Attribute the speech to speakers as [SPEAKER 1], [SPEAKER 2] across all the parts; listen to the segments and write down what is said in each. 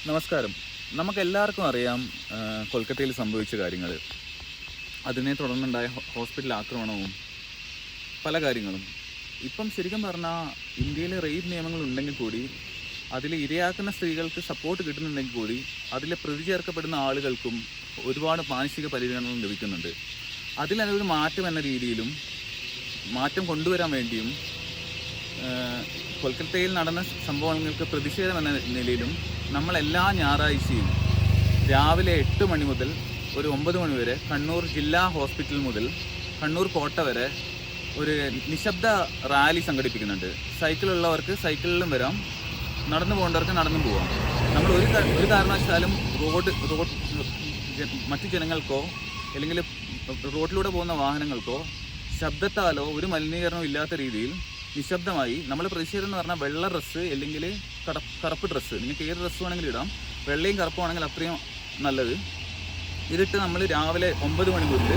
[SPEAKER 1] നമസ്കാരം. നമുക്കെല്ലാവർക്കും അറിയാം കൊൽക്കത്തയിൽ സംഭവിച്ച കാര്യങ്ങൾ. അതിനെ തുടർന്നുണ്ടായ ഹോസ്പിറ്റൽ ആക്രമണവും പല കാര്യങ്ങളും. ഇപ്പം ശരിക്കും പറഞ്ഞാൽ ഇന്ത്യയിൽ റേപ്പ് നിയമങ്ങൾ ഉണ്ടെങ്കിൽ കൂടി അതിൽ ഇരയാക്കുന്ന സ്ത്രീകൾക്ക് സപ്പോർട്ട് കിട്ടുന്നുണ്ടെങ്കിൽ കൂടി അതിൽ പ്രതി ചേർക്കപ്പെടുന്ന ആളുകൾക്കും ഒരുപാട് മാനസിക പരിഗണനകൾ ലഭിക്കുന്നുണ്ട്. അതിലൊരു മാറ്റം എന്ന രീതിയിലും മാറ്റം കൊണ്ടുവരാൻ വേണ്ടിയും കൊൽക്കത്തയിൽ നടന്ന സംഭവങ്ങൾക്ക് പ്രതിഷേധം എന്ന നിലയിലും നമ്മളെല്ലാ ഞായറാഴ്ചയും രാവിലെ 8 മണി മുതൽ ഒരു 9 മണി വരെ കണ്ണൂർ ജില്ലാ ഹോസ്പിറ്റൽ മുതൽ കണ്ണൂർ കോട്ട വരെ ഒരു നിശബ്ദ റാലി സംഘടിപ്പിക്കുന്നുണ്ട്. സൈക്കിളുള്ളവർക്ക് സൈക്കിളിലും വരാം, നടന്നു പോകേണ്ടവർക്ക് നടന്നും പോവാം. നമ്മൾ ഒരു കാരണവശാലും റോഡ് മറ്റു ജനങ്ങൾക്കോ അല്ലെങ്കിൽ റോഡിലൂടെ പോകുന്ന വാഹനങ്ങൾക്കോ ശബ്ദത്താലോ ഒരു മലിനീകരണവും ഇല്ലാത്ത രീതിയിൽ നിശബ്ദമായി നമ്മൾ പ്രതിഷേധം എന്ന് പറഞ്ഞാൽ വെള്ള ഡ്രസ്സ് അല്ലെങ്കിൽ കറുപ്പ് ഡ്രസ്സ്, നിങ്ങൾക്ക് ഏത് ഡ്രസ്സ് വേണമെങ്കിലും ഇടാം. വെള്ളയും കറുപ്പുമാണെങ്കിൽ അത്രയും നല്ലത്. ഇതിട്ട് നമ്മൾ രാവിലെ 9 മണി മുതൽ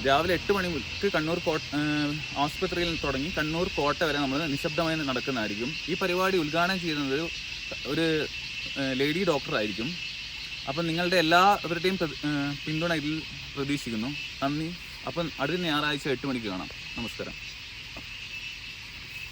[SPEAKER 1] രാവിലെ 8 മണിക്ക് കണ്ണൂർ ആസ്പത്രിയിൽ തുടങ്ങി കണ്ണൂർ കോട്ട വരെ നമ്മൾ നിശബ്ദമായി നടക്കുന്നതായിരിക്കും. ഈ പരിപാടി ഉദ്ഘാടനം ചെയ്യുന്നത് ഒരു ലേഡി ഡോക്ടറായിരിക്കും. അപ്പം നിങ്ങളുടെ എല്ലാവരുടെയും പിന്തുണ ഇതിൽ പ്രതീക്ഷിക്കുന്നു. നന്ദി. അപ്പം അടുത്ത ഞായറാഴ്ച 8 മണിക്ക് കാണാം. നമസ്കാരം.